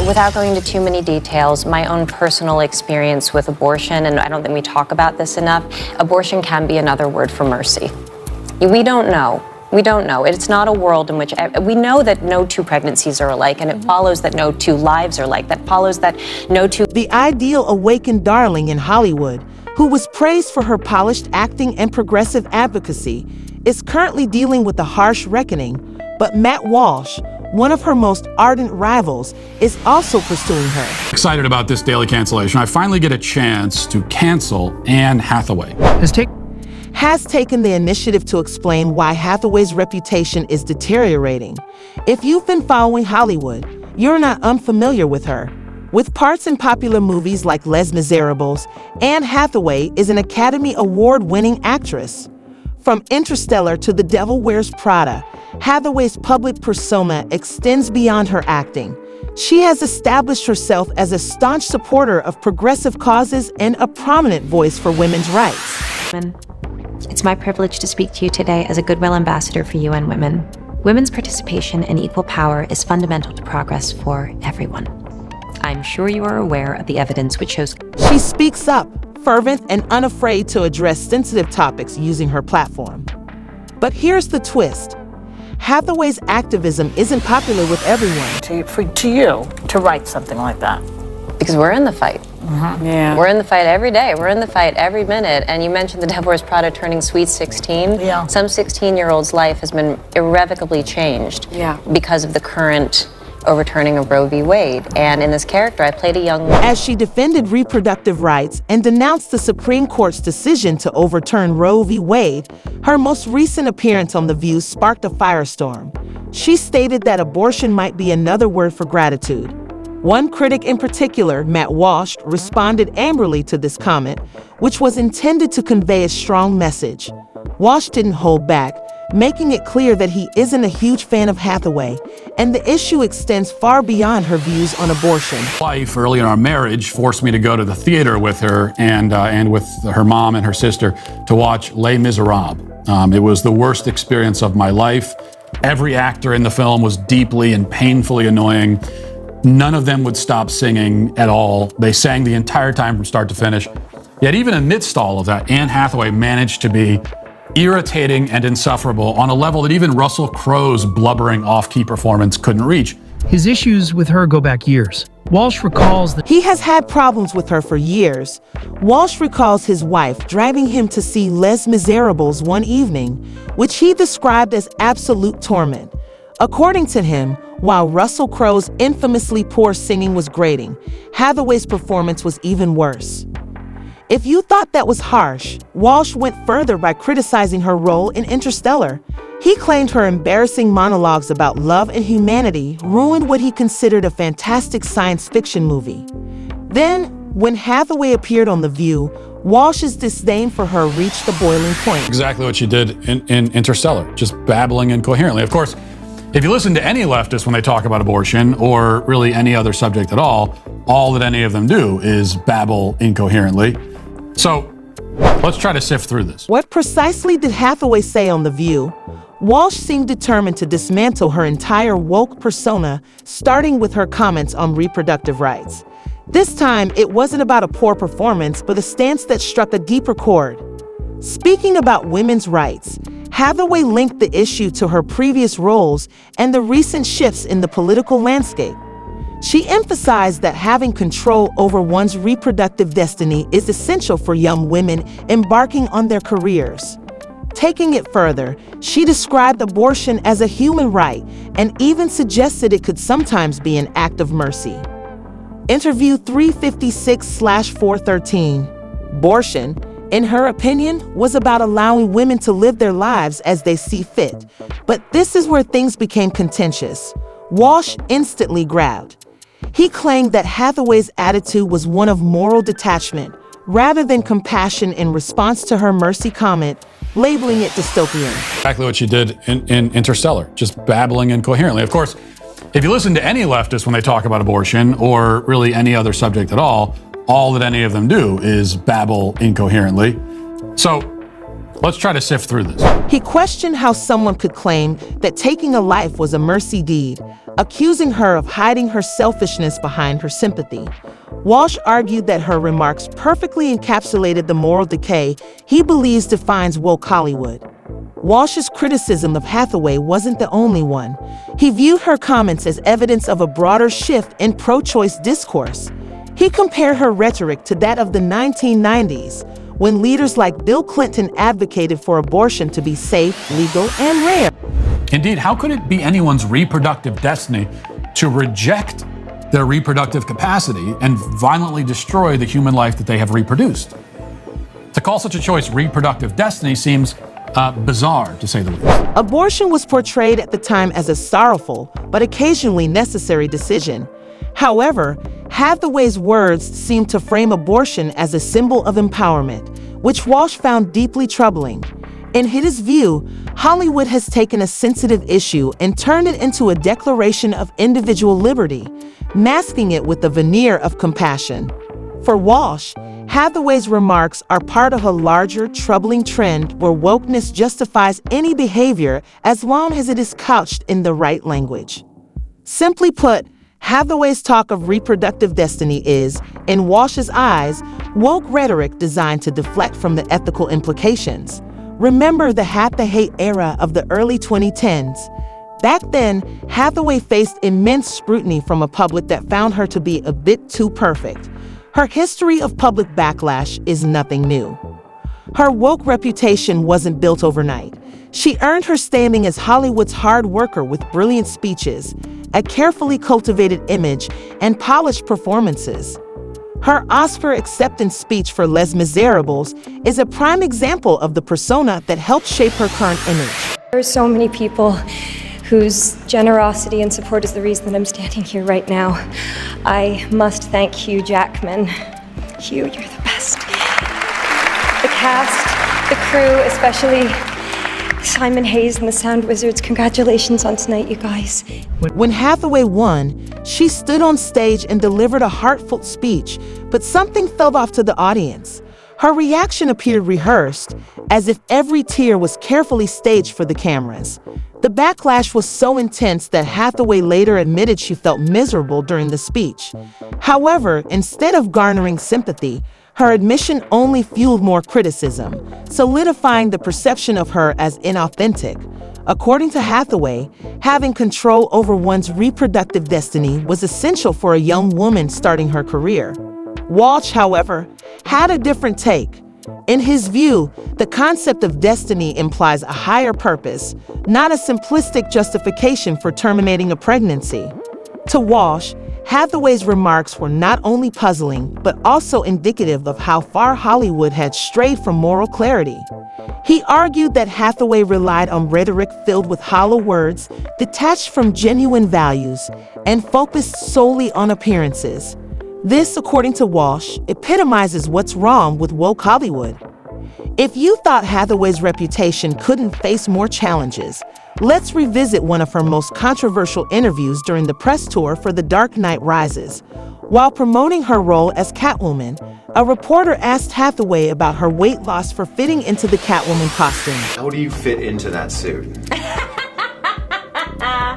Without going into too many details, my own personal experience with abortion, and I don't think we talk about this enough, abortion can be another word for mercy. We don't know. We don't know. It's not a world in which we know that no two pregnancies are alike, and it follows that no two lives are alike. That follows that no two. The ideal awakened darling in Hollywood, who was praised for her polished acting and progressive advocacy, is currently dealing with a harsh reckoning. But Matt Walsh, one of her most ardent rivals, is also pursuing her. Excited about this daily cancellation. I finally get a chance to cancel Anne Hathaway. Has taken the initiative to explain why Hathaway's reputation is deteriorating. If you've been following Hollywood, you're not unfamiliar with her. With parts in popular movies like Les Miserables, Anne Hathaway is an Academy Award-winning actress. From Interstellar to The Devil Wears Prada, Hathaway's public persona extends beyond her acting. She has established herself as a staunch supporter of progressive causes and a prominent voice for women's rights. It's my privilege to speak to you today as a goodwill ambassador for UN Women. Women's participation and equal power is fundamental to progress for everyone. I'm sure you are aware of the evidence which shows. She speaks up, fervent and unafraid to address sensitive topics using her platform. But here's the twist. Hathaway's activism isn't popular with everyone. To you, to write something like that. Because we're in the fight. Yeah. We're in the fight every day. We're in the fight every minute. And you mentioned The Devil Wears Prada turning sweet 16. Yeah. Some 16-year-old's life has been irrevocably changed because of the current overturning of Roe v. Wade. And in this character, I played a young woman. As she defended reproductive rights and denounced the Supreme Court's decision to overturn Roe v. Wade, her most recent appearance on The View sparked a firestorm. She stated that abortion might be another word for gratitude. One critic in particular, Matt Walsh, responded angrily to this comment, which was intended to convey a strong message. Walsh didn't hold back, making it clear that he isn't a huge fan of Hathaway, and the issue extends far beyond her views on abortion. Wife, early in our marriage, forced me to go to the theater with her and with her mom and her sister to watch Les Miserables. It was the worst experience of my life. Every actor in the film was deeply and painfully annoying. None of them would stop singing at all. They sang the entire time from start to finish. Yet even amidst all of that, Anne Hathaway managed to be irritating and insufferable on a level that even Russell Crowe's blubbering off-key performance couldn't reach. His issues with her go back years. Walsh recalls that he has had problems with her for years. Walsh recalls his wife driving him to see Les Miserables one evening, which he described as absolute torment. According to him, while Russell Crowe's infamously poor singing was grating, Hathaway's performance was even worse. If you thought that was harsh, Walsh went further by criticizing her role in Interstellar. He claimed her embarrassing monologues about love and humanity ruined what he considered a fantastic science fiction movie. Then, when Hathaway appeared on The View, Walsh's disdain for her reached the boiling point. Exactly what she did in Interstellar, just babbling incoherently. Of course, if you listen to any leftist when they talk about abortion, or really any other subject at all that any of them do is babble incoherently. So let's try to sift through this. What precisely did Hathaway say on The View? Walsh seemed determined to dismantle her entire woke persona, starting with her comments on reproductive rights. This time, it wasn't about a poor performance, but a stance that struck a deeper chord. Speaking about women's rights, Hathaway linked the issue to her previous roles and the recent shifts in the political landscape. She emphasized that having control over one's reproductive destiny is essential for young women embarking on their careers. Taking it further, she described abortion as a human right and even suggested it could sometimes be an act of mercy. Interview 356/413. Abortion, in her opinion, was about allowing women to live their lives as they see fit. But this is where things became contentious. Walsh instantly grabbed. He claimed that Hathaway's attitude was one of moral detachment, rather than compassion in response to her mercy comment, labeling it dystopian. Exactly what she did in Interstellar, just babbling incoherently. Of course, if you listen to any leftist when they talk about abortion, or really any other subject at all that any of them do is babble incoherently. So let's try to sift through this. He questioned how someone could claim that taking a life was a mercy deed, accusing her of hiding her selfishness behind her sympathy. Walsh argued that her remarks perfectly encapsulated the moral decay he believes defines woke Hollywood. Walsh's criticism of Hathaway wasn't the only one. He viewed her comments as evidence of a broader shift in pro-choice discourse. He compared her rhetoric to that of the 1990s, when leaders like Bill Clinton advocated for abortion to be safe, legal, and rare. Indeed, how could it be anyone's reproductive destiny to reject their reproductive capacity and violently destroy the human life that they have reproduced? To call such a choice reproductive destiny seems bizarre, to say the least. Abortion was portrayed at the time as a sorrowful, but occasionally necessary decision. However, Hathaway's words seemed to frame abortion as a symbol of empowerment, which Walsh found deeply troubling. In his view, Hollywood has taken a sensitive issue and turned it into a declaration of individual liberty, masking it with a veneer of compassion. For Walsh, Hathaway's remarks are part of a larger, troubling trend where wokeness justifies any behavior as long as it is couched in the right language. Simply put, Hathaway's talk of reproductive destiny is, in Walsh's eyes, woke rhetoric designed to deflect from the ethical implications. Remember the Hathaway era of the early 2010s. Back then, Hathaway faced immense scrutiny from a public that found her to be a bit too perfect. Her history of public backlash is nothing new. Her woke reputation wasn't built overnight. She earned her standing as Hollywood's hard worker with brilliant speeches, a carefully cultivated image, and polished performances. Her Oscar acceptance speech for Les Miserables is a prime example of the persona that helped shape her current image. There are so many people whose generosity and support is the reason that I'm standing here right now. I must thank Hugh Jackman. Hugh, you're the best. The cast, the crew, especially Simon Hayes and the Sound Wizards. Congratulations on tonight, you guys. When Hathaway won, she stood on stage and delivered a heartfelt speech, but something fell off to the audience. Her reaction appeared rehearsed, as if every tear was carefully staged for the cameras. The backlash was so intense that Hathaway later admitted she felt miserable during the speech. However, instead of garnering sympathy, her admission only fueled more criticism, solidifying the perception of her as inauthentic. According to Hathaway, having control over one's reproductive destiny was essential for a young woman starting her career. Walsh, however, had a different take. In his view, the concept of destiny implies a higher purpose, not a simplistic justification for terminating a pregnancy. To Walsh, Hathaway's remarks were not only puzzling, but also indicative of how far Hollywood had strayed from moral clarity. He argued that Hathaway relied on rhetoric filled with hollow words, detached from genuine values, and focused solely on appearances. This, according to Walsh, epitomizes what's wrong with woke Hollywood. If you thought Hathaway's reputation couldn't face more challenges, let's revisit one of her most controversial interviews during the press tour for The Dark Knight Rises. While promoting her role as Catwoman, a reporter asked Hathaway about her weight loss for fitting into the Catwoman costume. How do you fit into that suit?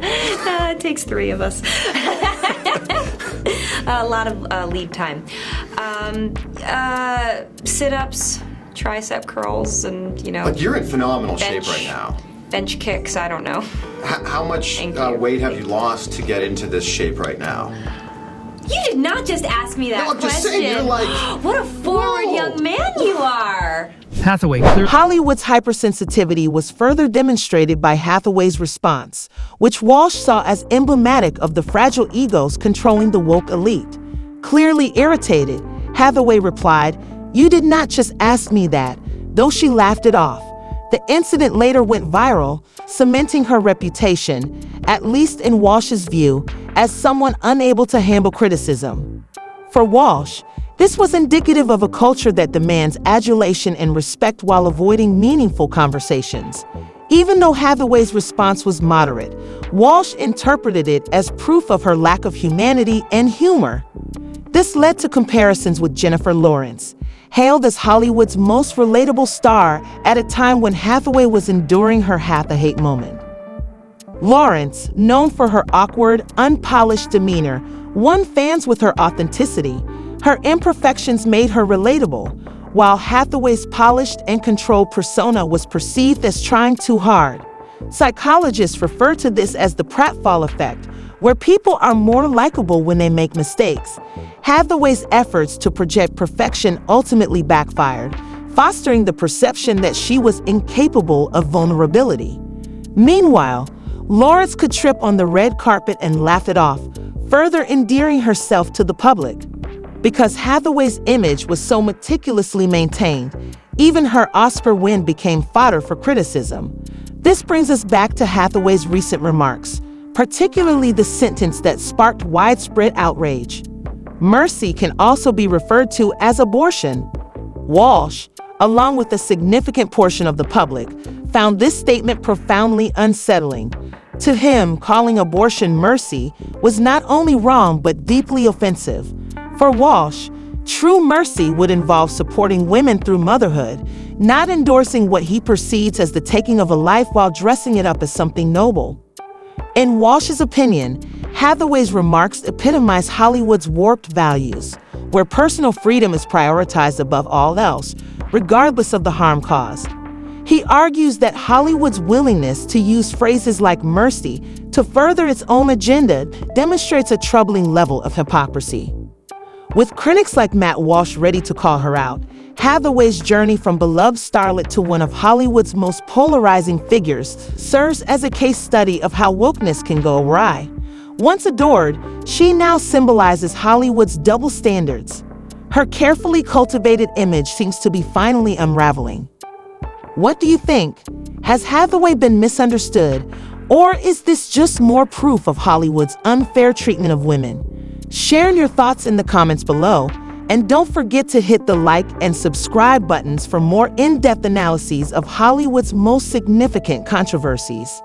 It takes three of us. A lot of lead time. Sit-ups, tricep curls, and, But you're in phenomenal bench, shape right now. Bench kicks, I don't know. How much weight have you lost to get into this shape right now? You did not just ask me that No, I'm question. just saying, you're like... What a forward young man you are. Hathaway clearly Hollywood's hypersensitivity was further demonstrated by Hathaway's response, which Walsh saw as emblematic of the fragile egos controlling the woke elite. Clearly irritated, Hathaway replied, "You did not just ask me that," though she laughed it off. The incident later went viral, cementing her reputation, at least in Walsh's view, as someone unable to handle criticism. For Walsh, this was indicative of a culture that demands adulation and respect while avoiding meaningful conversations. Even though Hathaway's response was moderate, Walsh interpreted it as proof of her lack of humanity and humor. This led to comparisons with Jennifer Lawrence, hailed as Hollywood's most relatable star at a time when Hathaway was enduring her Hathaway moment. Lawrence, known for her awkward, unpolished demeanor, won fans with her authenticity. Her imperfections made her relatable, while Hathaway's polished and controlled persona was perceived as trying too hard. Psychologists refer to this as the pratfall effect, where people are more likable when they make mistakes. Hathaway's efforts to project perfection ultimately backfired, fostering the perception that she was incapable of vulnerability. Meanwhile, Lawrence could trip on the red carpet and laugh it off, further endearing herself to the public. Because Hathaway's image was so meticulously maintained, even her Oscar win became fodder for criticism. This brings us back to Hathaway's recent remarks, particularly the sentence that sparked widespread outrage. Mercy can also be referred to as abortion. Walsh, along with a significant portion of the public, found this statement profoundly unsettling. To him, calling abortion mercy was not only wrong but deeply offensive. For Walsh, true mercy would involve supporting women through motherhood, not endorsing what he perceives as the taking of a life while dressing it up as something noble. In Walsh's opinion, Hathaway's remarks epitomize Hollywood's warped values, where personal freedom is prioritized above all else, regardless of the harm caused. He argues that Hollywood's willingness to use phrases like mercy to further its own agenda demonstrates a troubling level of hypocrisy. With critics like Matt Walsh ready to call her out, Hathaway's journey from beloved starlet to one of Hollywood's most polarizing figures serves as a case study of how wokeness can go awry. Once adored, she now symbolizes Hollywood's double standards. Her carefully cultivated image seems to be finally unraveling. What do you think? Has Hathaway been misunderstood, or is this just more proof of Hollywood's unfair treatment of women? Share your thoughts in the comments below, and don't forget to hit the like and subscribe buttons for more in-depth analyses of Hollywood's most significant controversies.